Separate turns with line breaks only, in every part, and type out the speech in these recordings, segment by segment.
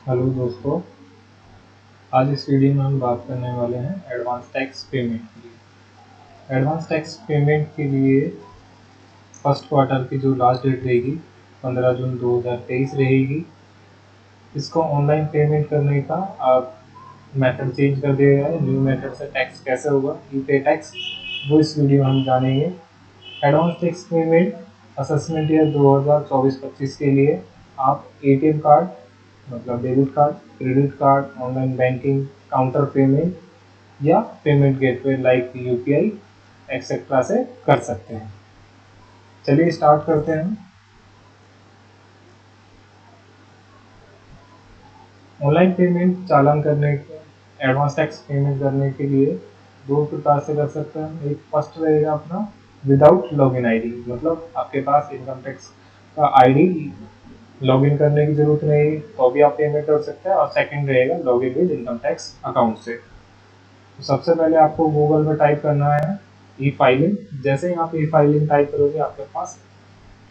Hello दोस्तों, आज इस वीडियो में हम बात करने वाले हैं एडवांस टैक्स पेमेंट के लिए। एडवांस टैक्स पेमेंट के लिए फर्स्ट क्वार्टर की जो लास्ट डेट रहेगी 15 जून 2023 रहेगी। इसको ऑनलाइन पेमेंट करने का आप मेथड चेंज कर दिया गया है। न्यू मेथड से टैक्स कैसे होगा, ई पे टैक्स, वो इस वीडियो में हम जानेंगे। Advance tax payment assessment year 2024-25 के लिए आप एटीएम कार्ड मतलब debit card, credit card, online banking, counter payment या payment gateway like UPI etcetera से कर सकते हैं। चलिए स्टार्ट करते हैं। ऑनलाइन पेमेंट चालान करने के एडवांस टैक्स पेमेंट करने के लिए दो प्रकार से कर सकते हैं। एक फर्स्ट रहेगा अपना विदाउट लॉगिन आईडी, मतलब आपके पास इनकम टैक्स का आईडी लॉगिन करने की जरूरत नहीं तो भी आप पेमेंट कर सकते हैं। और सेकंड रहेगा login with income tax account से। तो सबसे पहले आपको गूगल में टाइप करना है ई फाइलिंग। जैसे ही आप ई फाइलिंग टाइप करोगे आपके पास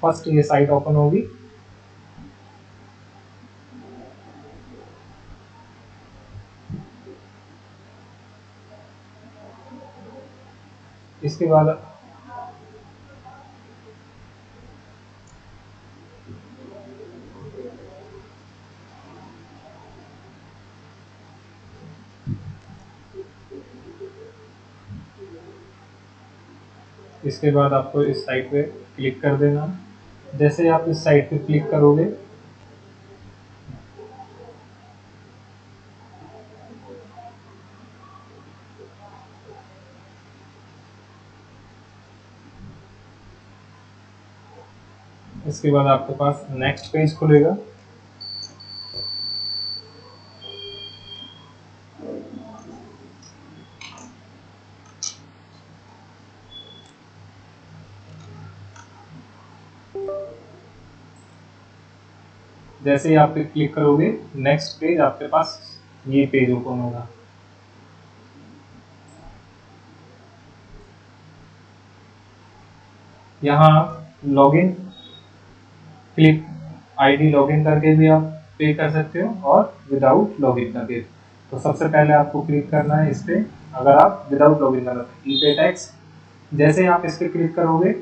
फर्स्ट ये साइट ओपन होगी। इसके बाद आपको इस साइट पे क्लिक कर देना। जैसे ही आप इस साइट पे क्लिक करोगे इसके बाद आपके पास नेक्स्ट पेज खुलेगा। जैसे ही आप पे क्लिक करोगे नेक्स्ट पेज आपके पास ये पेज ओपन होगा। यहाँ लॉगिन क्लिक आईडी लॉगिन करके भी आप पे कर सकते हो और विदाउट लॉगिन करके। तो सबसे पहले आपको क्लिक करना है इस पे, अगर आप विदाउट लॉगिन करना है ई पे टैक्स। जैसे ही आप इस पे क्लिक करोगे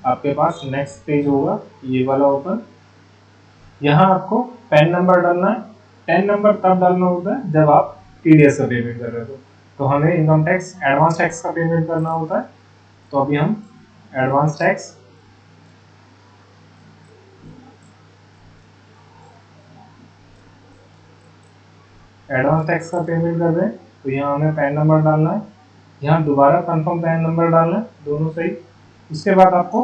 आपके पास नेक्स्ट पेज होगा ये वाला ओपन। यहाँ आपको पैन नंबर डालना है। पैन नंबर तब डालना होता है जब आप टीडीएस का पेमेंट कर रहे हो। तो हमें इनकम टैक्स एडवांस टैक्स का पेमेंट करना होता है। तो अभी हम एडवांस टैक्स का पेमेंट कर रहे हैं तो यहाँ हमें पैन नंबर डालना है। यहाँ दोबारा कंफर्म पैन नंबर डालना है, दोनों सही। उसके बाद आपको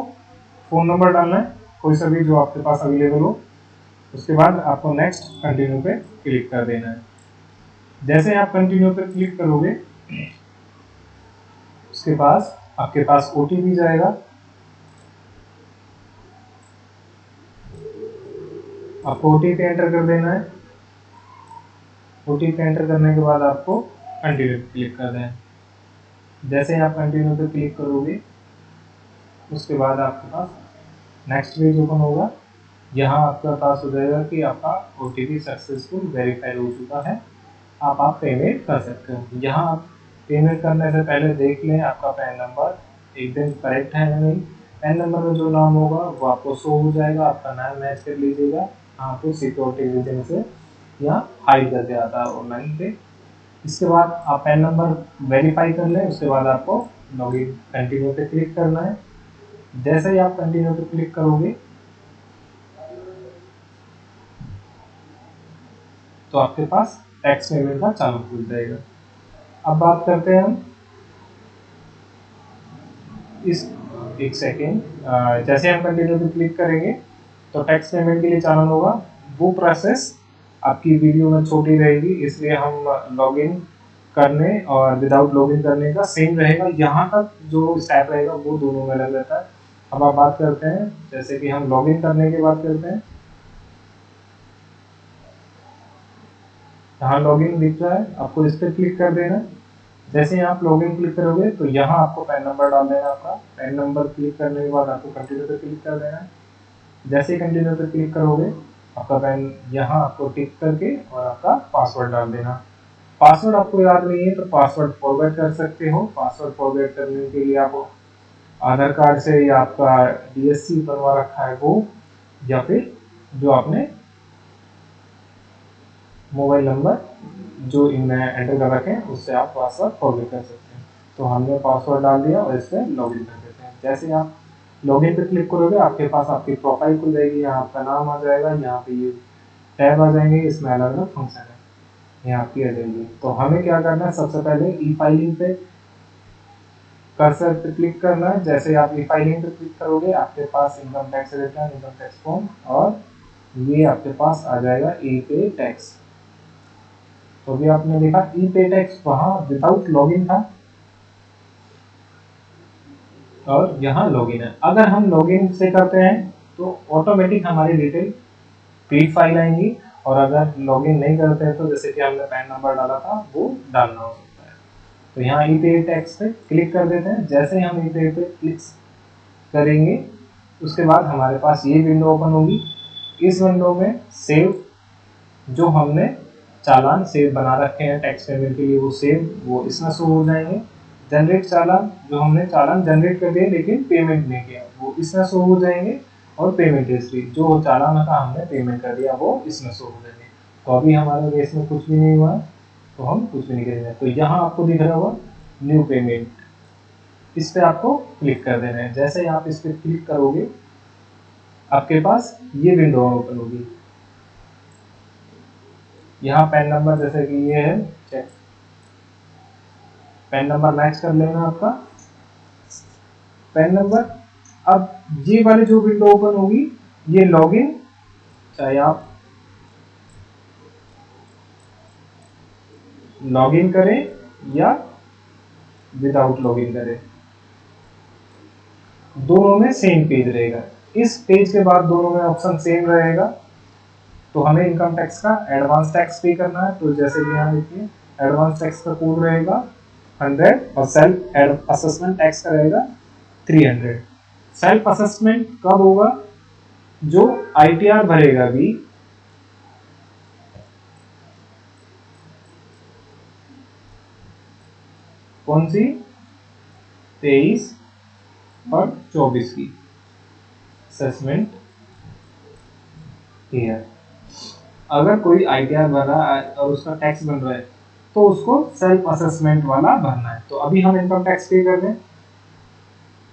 फोन नंबर डालना है, कोई सा भी जो आपके पास अवेलेबल हो। उसके बाद आपको नेक्स्ट कंटिन्यू पे क्लिक कर देना है। जैसे आप कंटिन्यू पे क्लिक करोगे उसके पास आपके पास ओटीपी जाएगा। आपको ओटीपी एंटर कर देना है। ओटीपी एंटर करने के बाद आपको कंटिन्यू पे क्लिक कर देना है। जैसे ही आप कंटिन्यू पे क्लिक करोगे उसके बाद आपके पास नेक्स्ट पेज ओपन होगा। यहाँ आपके पास हो जाएगा कि आपका ओटीपी सक्सेसफुल वेरीफाई हो चुका है, आप पेमेंट कर सकते हो। यहाँ आप पेमेंट करने से पहले देख लें आपका पैन नंबर एकदम करेक्ट है या नहीं। पैन नंबर में जो नाम होगा वो आपको शो हो जाएगा, आपका नाम मैच कर लीजिएगा। आपको सिक्योरिटी रीजन से यहाँ हाइड कर दिया था ऑनलाइन पे। इसके बाद आप पैन नंबर वेरीफाई कर लें, उसके बाद आपको लॉगिन कंटिन्यू पे क्लिक करना है। जैसे ही आप कंटिन्यू पे क्लिक करोगे तो आपके पास टैक्स पेमेंट का चालू खुल जाएगा। अब बात करते हैं हम इस एक सेकेंड। जैसे हम कंटिन्यू पे क्लिक करेंगे तो टैक्स पेमेंट के लिए चालान होगा। वो प्रोसेस आपकी वीडियो में छोटी रहेगी, इसलिए हम लॉगिन करने और विदाउट लॉगिन करने का सेम रहेगा। यहाँ तक जो स्टेप रहेगा वो दोनों में अलग रहता है। अब आप बात करते हैं जैसे कि हम लॉगिन करने की बात करते हैं। यहाँ लॉगिन दिख रहा है, आपको इस पर क्लिक कर देना। जैसे ही आप लॉगिन क्लिक करोगे तो यहाँ आपको पैन नंबर डाल देना। आपका पैन नंबर क्लिक करने के बाद आपको कंटिन्यू पे क्लिक कर देना है। जैसे ही कंटिन्यू पे क्लिक करोगे आपका पैन यहाँ आपको टिक करके और आपका पासवर्ड डाल देना। पासवर्ड आपको याद नहीं है तो पासवर्ड फॉरवर्ड कर सकते हो। पासवर्ड फॉरवर्ड करने के लिए आप आधार कार्ड से या आपका डीएससी बनवा रखा है वो, या फिर जो आपने मोबाइल नंबर जो इनमें एंटर कर रखे हैं उससे आप पासवर्ड फॉरवर्ड कर सकते हैं। तो हमने पासवर्ड डाल दिया और इससे लॉगिन कर देते हैं। जैसे आप लॉगिन पे क्लिक करोगे आपके पास आपकी प्रोफाइल खुल जाएगी, यहाँ आपका नाम आ जाएगा, यहाँ पे ये टैब आ जाएंगे, इसमें अलग अलग फंक्शन है, यहाँ आपकी आ जाएगी। तो हमें क्या करना है, सबसे पहले ई फाइलिंग पे कर्सर पे क्लिक करना है। जैसे आप ई फाइलिंग पे क्लिक करोगे आपके पास income tax return, income tax form और ये आपके पास आ जाएगा ई पे टैक्स। तो अभी आपने देखा ई पे टैक्स वहां विदाउट लॉगिन था और यहाँ लॉगिन है। अगर हम लॉगिन से करते हैं तो ऑटोमेटिक हमारी डिटेल फीड फाइल आएंगी, और अगर लॉगिन नहीं करते हैं तो जैसे कि हमने पैन नंबर डाला था वो डालना हो सकता है। तो यहाँ ई पे टैक्स पे क्लिक कर देते हैं। जैसे ही हम ई पे क्लिक करेंगे उसके बाद हमारे पास ये विंडो ओपन होगी। इस विंडो में सेव जो हमने चालान सेव बना रखे हैं टैक्स पेमेंट के लिए वो इसमें शो हो जाएंगे। जनरेट चालान जो हमने चालान जनरेट कर दिए लेकिन पेमेंट नहीं किया वो इसमें शो हो जाएंगे, और पेमेंट हिस्ट्री जो चालान का हमने पेमेंट कर दिया वो इसमें शो हो जाएंगे। तो अभी हमारे केस में कुछ भी नहीं हुआ है तो हम कुछ भी नहीं करेंगे। तो यहाँ आपको दिख रहा होगा न्यू पेमेंट, इस पे आपको क्लिक कर देना है। जैसे ही आप इस पे क्लिक करोगे आपके पास ये विंडो ओपन होगी। यहाँ पैन नंबर जैसे कि ये है, चेक पैन नंबर मैच कर लेना आपका पैन नंबर। अब ये वाली जो विंडो ओपन होगी ये लॉगिन, चाहे आप लॉगिन करें या विदाउट लॉगिन करें, दोनों में सेम पेज रहेगा। इस पेज के बाद दोनों में ऑप्शन सेम रहेगा। तो हमें इनकम टैक्स का एडवांस टैक्स पे करना है, तो जैसे कि यहाँ देखिए एडवांस टैक्स का कोड रहेगा 100 और सेल्फ असेसमेंट टैक्स का रहेगा 300। सेल्फ असेसमेंट कब होगा, जो आईटीआर भरेगा भी कौन सी 23 और 24 की असेसमेंट ईयर। अगर कोई आईटीआर भर रहा है और उसका टैक्स बन रहा है तो उसको सेल्फ असेसमेंट वाला भरना है। तो अभी हम इनकम टैक्स पे कर दें,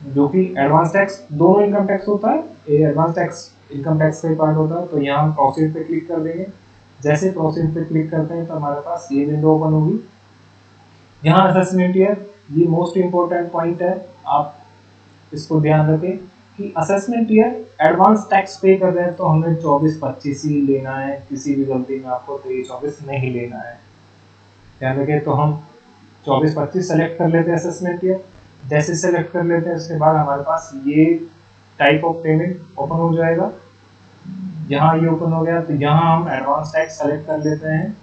जो कि एडवांस टैक्स, दोनों इनकम टैक्स होता है, ये एडवांस टैक्स इनकम टैक्स का पार्ट होता है। तो यहाँ हम प्रोसीड पे क्लिक कर देंगे। जैसे प्रोसीड पे क्लिक करते हैं तो हमारे पास ये विंडो ओपन होगी। यहाँ असेसमेंट ईयर, ये मोस्ट इंपोर्टेंट पॉइंट है, आप इसको ध्यान रखें कि असेसमेंट ईयर एडवांस टैक्स पे कर रहे हैं तो हमें 24-25 ही लेना है, किसी भी गलती में आपको 23-24 नहीं लेना है, ध्यान रखें। तो हम 24-25 सेलेक्ट कर लेते हैं असेसमेंट ईयर। जैसे सेलेक्ट कर लेते हैं उसके बाद हमारे पास ये टाइप ऑफ पेमेंट ओपन हो जाएगा। यहाँ ये ओपन हो गया तो यहाँ हम एडवांस टैक्स सेलेक्ट कर लेते हैं,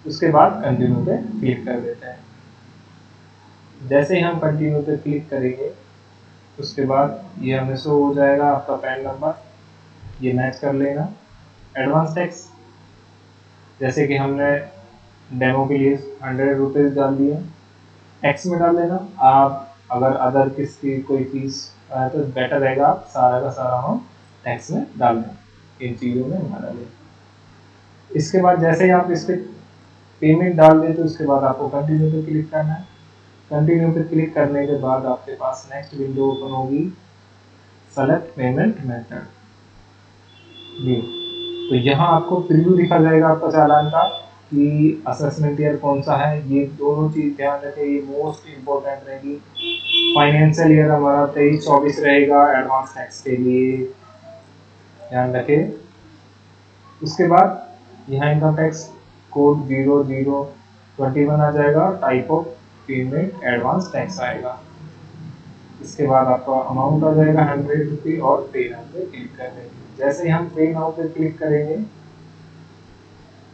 उसके बाद कंटिन्यू पे क्लिक कर देते हैं। जैसे ही हम कंटिन्यू पे क्लिक करेंगे उसके बाद ये हमें शो हो जाएगा आपका पैन नंबर, ये मैच कर लेना। एडवांस टैक्स जैसे कि हमने डेमो के लिए 100 रुपीज़ डाल दिए, टैक्स में डाल लेना। आप अगर अदर किसकी कोई फीस आए तो बेटर रहेगा आप सारा का सारा हम टैक्स में डाल दें, इन चीज़ों में ना डालें। इसके बाद जैसे ही आप इस पर पेमेंट डाल दें तो उसके बाद आपको कंटिन्यू पे क्लिक करना है। कंटिन्यू पे क्लिक करने के बाद आपके पास नेक्स्ट विंडो ओपन होगी, सेलेक्ट पेमेंट मेथड। तो यहाँ आपको प्रीव्यू दिखा जाएगा आपका चालान का कि असेसमेंट ईयर कौन सा है। ये दोनों चीज ध्यान रखें, ये मोस्ट इंपोर्टेंट रहेगी। फाइनेंशियल ईयर हमारा 23-24 रहेगा एडवांस टैक्स के लिए, ध्यान रखें। उसके बाद यहाँ इनकम टैक्स कोड 0021 आ जाएगा, type of payment advance tax आएगा। इसके बाद आपका अमाउंट आ जाएगा 100 रुपये और पे नाउ पे क्लिक कर देंगे। जैसे ही हम पे नाउ पे क्लिक करेंगे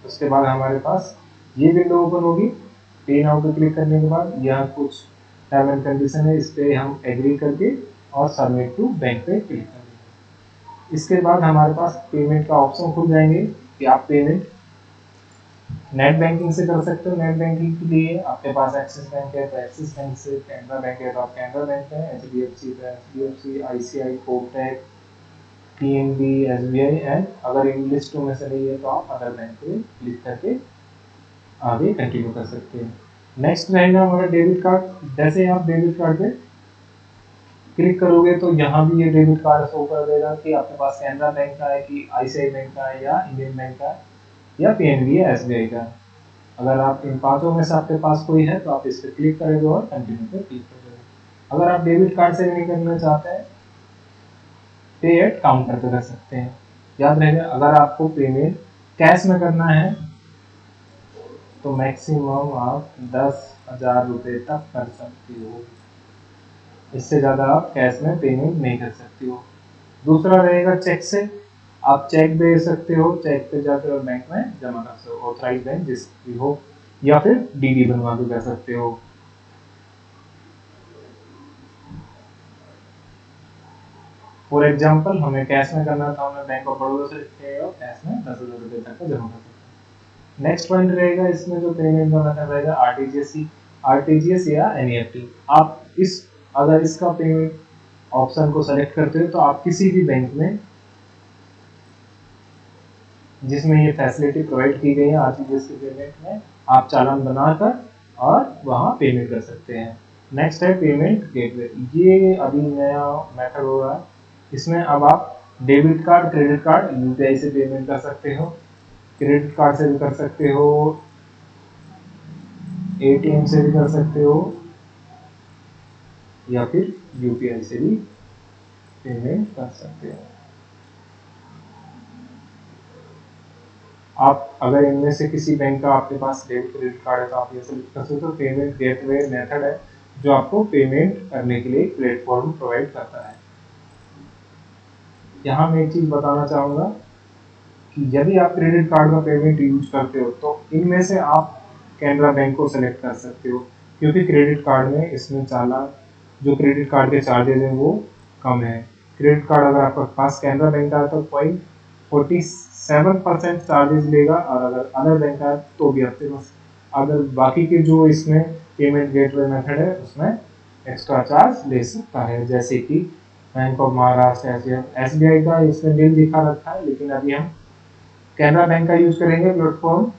उसके बाद हमारे पास ये विंडो ओपन होगी। पे नाउ पे क्लिक करने के बाद यहाँ कुछ टर्म एंड कंडीशन है, इस पे हम एग्री करके और सबमिट टू बैंक पे क्लिक करेंगे। इसके बाद हमारे पास पेमेंट का ऑप्शन खुल जाएंगे कि आप पेमेंट नेट बैंकिंग से कर सकते हो। नेट बैंकिंग के लिए आपके पास एक्सिस बैंक है तो एक्सिस बैंक से, कैनरा बैंक है तो आप कैनरा बैंक है, एचडीएफसी तो HDFC, ICI, Kotak, PNB, SBI and अगर इन लिस्टों में से नहीं है तो आप अदर बैंक पे क्लिक करके आगे कंटिन्यू कर सकते हैं। नेक्स्ट रहेगा हमारा डेबिट कार्ड। जैसे आप डेबिट कार्ड पे क्लिक करोगे तो यहाँ भी ये डेबिट कार्ड शो कर देगा कि आपके पास कैनरा बैंक का है कि आईसीआई बैंक का है या इंडियन बैंक का है या पीएनबी या एसबीआई का। अगर आप इन पांचों में से आपके पास कोई है तो आप इस पर क्लिक करेंगे और कंटिन्यू पे क्लिक करेंगे। अगर आप डेबिट कार्ड से नहीं करना चाहते हैं, पे एट काउंटर पे कर सकते हैं। याद रखेगा, अगर आपको पेमेंट कैश में करना है तो मैक्सिमम आप 10,000 रुपये तक कर सकते हो, इससे ज़्यादा आप कैश में पेमेंट नहीं कर सकते हो। दूसरा रहेगा चेक से। आप चेक दे सकते हो, चेक पे जाकर और बैंक में जमा कर सकते हो, ऑथराइज बैंक जिसकी हो, या फिर डीडी बनवा के कर सकते हो। फॉर एग्जाम्पल हमें कैश में करना था, हमें बैंक ऑफ बड़ौदा से कैश में 10,000 रुपये तक का जमा कर सकते हैं। नेक्स्ट पॉइंट रहेगा इसमें जो पेमेंट का मेथड रहेगा आरटीजीएस या एनईएफटी। आप इस अगर इसका पेमेंट ऑप्शन को सेलेक्ट करते हो तो आप किसी भी बैंक में जिसमें ये फैसिलिटी प्रोवाइड की गई है आरटीजीएस के पेमेंट में, आप चालान बनाकर और वहाँ पेमेंट कर सकते हैं। नेक्स्ट है पेमेंट गेटवे। ये अभी नया मेथड हो रहा है, इसमें अब आप debit card, credit card, UPI से पेमेंट कर सकते हो। क्रेडिट कार्ड से भी कर सकते हो, एटीएम से भी कर सकते हो, या फिर यूपीआई से भी पेमेंट कर सकते हो। आप अगर इनमें से किसी बैंक का आपके पास डेबिट क्रेडिट कार्ड है तो आप ये सेलेक्ट कर सकते हो। पेमेंट गेटवे मेथड है जो आपको पेमेंट करने के लिए प्लेटफॉर्म प्रोवाइड करता है। यहाँ मैं एक चीज बताना चाहूंगा कि यदि आप क्रेडिट कार्ड का पेमेंट यूज करते हो तो इनमें से आप कैनरा बैंक को सेलेक्ट कर सकते हो, क्योंकि क्रेडिट कार्ड में इसमें चालान, जो क्रेडिट कार्ड के चार्जेज हैं वो कम है। क्रेडिट कार्ड अगर आपके पास कैनरा बैंक का है तो 0.47% चार्जेस लेगा, और अगर अदर बैंक का है तो भी आपके पास, अगर बाकी के जो इसमें पेमेंट गेटवे मेथड है उसमें एक्स्ट्रा चार्ज ले सकता है, जैसे कि बैंक ऑफ महाराष्ट्र, एसबीआई का इसमें बिल दिखा रखा है, लेकिन अभी हम कैनरा बैंक का यूज करेंगे प्लेटफॉर्म।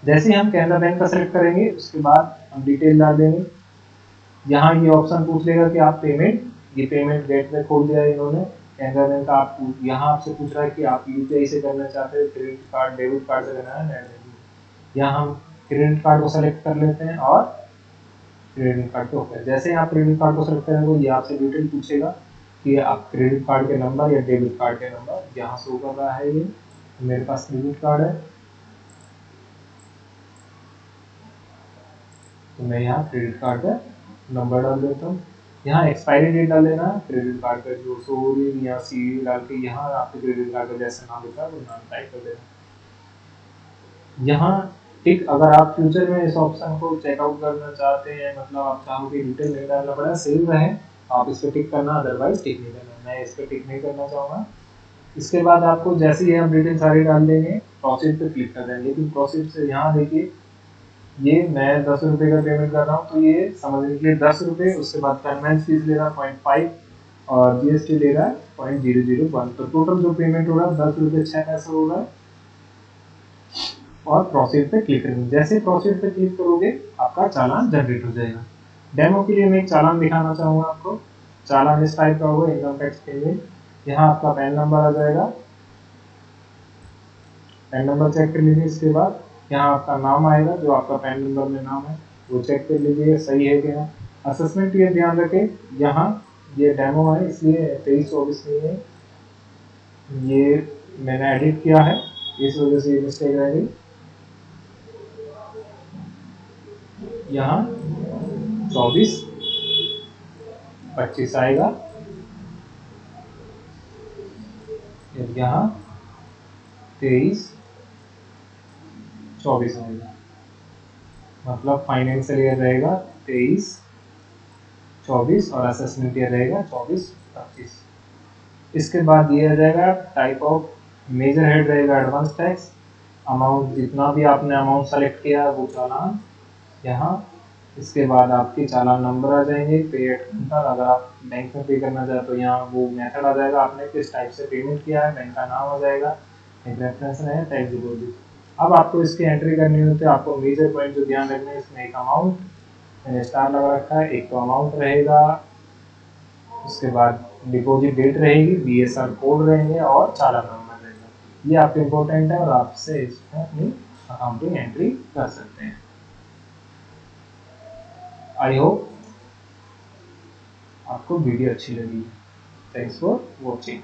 जैसे ही हम कैनरा बैंक का सेलेक्ट करेंगे उसके बाद हम डिटेल डाल देंगे। यहाँ ये ऑप्शन पूछ लेगा कि आप पेमेंट, ये पेमेंट गेटवे खोल दिया है इन्होंने कैनरा बैंक का। आप यहाँ आपसे पूछ रहा है कि आप यूपीआई से करना चाहते हो, क्रेडिट कार्ड, डेबिट कार्ड से करना है, नेट बैंकिंग। यहाँ हम क्रेडिट कार्ड को सेलेक्ट कर लेते हैं और क्रेडिट कार्ड को, जैसे ही आप क्रेडिट कार्ड को सेलेक्ट करेंगे ये आपसे डिटेल पूछेगा कि आप क्रेडिट कार्ड के नंबर या डेबिट कार्ड के नंबर, यहाँ शो कर रहा है ये मेरे पास क्रेडिट कार्ड है तो मैं यहाँ क्रेडिट कार्ड का नंबर डाल देता हूँ। यहाँ एक्सपायरी डेट डाल देना है क्रेडिट कार्ड का, जो शोरूम या सीवी डाल के यहाँ आपके क्रेडिट कार्ड का जैसा नाम लिखा है वो नाम टाइप कर देना। यहाँ टिक, अगर आप फ्यूचर में इस ऑप्शन को चेकआउट करना चाहते हैं, मतलब आप चाहो कि डिटेल नहीं डालना पड़ा, सेव रहे, आप इस पर टिक करना, अदरवाइज टिक नहीं करना। मैं इस पर टिक नहीं करना चाहूँगा। इसके बाद आपको जैसे ही हम डिटेल सारी डाल देंगे प्रोसीड पे क्लिक कर देंगे, लेकिन प्रोसीड से यहाँ देखिए ये मैं 10 रुपये का पेमेंट कर रहा हूँ तो ये समझने के लिए 10 रुपये, उसके बाद कन्वेंस फीस ले रहा है 0.5 और जीएसटी ले रहा है 0.001, तो टोटल जो पेमेंट हो रहा है 10 रुपये 6 पैसे हो रहा है। और प्रोसीड पे क्लिक करेंगे। जैसे प्रोसीड पे क्लिक करोगे आपका चालान जनरेट हो जाएगा। डेमो के लिए मैं एक चालान दिखाना चाहूँगा आपको। चालान इस टाइप का होगा, इनकम टैक्स पेमेंट। यहाँ आपका पैन नंबर आ जाएगा, पैन नंबर चेक कर लीजिए। इसके बाद यहाँ आपका नाम आएगा, जो आपका पैन नंबर में नाम है वो चेक कर लीजिए सही है क्या। असेसमेंट ये ध्यान रखें, यहाँ ये डेमो है इसलिए 23-24 नहीं है, ये मैंने एडिट किया है इस वजह से ये मिस्टेक रह गई। यहाँ 24-25 आएगा, यहाँ 23-24 आएगा, मतलब फाइनेंशियल ईयर रहेगा 23-24 और असेसमेंट ईयर रहेगा 24-25। इसके बाद दिया जाएगा टाइप ऑफ मेजर हेड रहेगा एडवांस टैक्स, अमाउंट जितना भी आपने अमाउंट सेलेक्ट किया है वो चालान यहाँ। इसके बाद आपके चालान नंबर आ जाएंगे, पे एट काउंटर, अगर आप बैंक में पे करना चाहे तो यहाँ वो मेथड आ जाएगा, आपने किस टाइप से पेमेंट किया है, बैंक का नाम आ जाएगा, एक रेफरेंस है, टैक्स डिपॉजिट। अब आपको इसकी एंट्री करनी होती है, आपको मेजर पॉइंट जो ध्यान रखना है, इसमें एक अमाउंट मैंने स्टार लगा रखा है, एक तो अमाउंट रहेगा, उसके बाद डिपॉजिट डेट रहेगी, बीएसआर कोड रहेंगे और चालान नंबर रहेगा। ये आपके इम्पोर्टेंट है और आपसे इसमें अपनी अकाउंटिंग एंट्री कर सकते हैं। आई होप आपको वीडियो अच्छी लगी। Thanks for watching.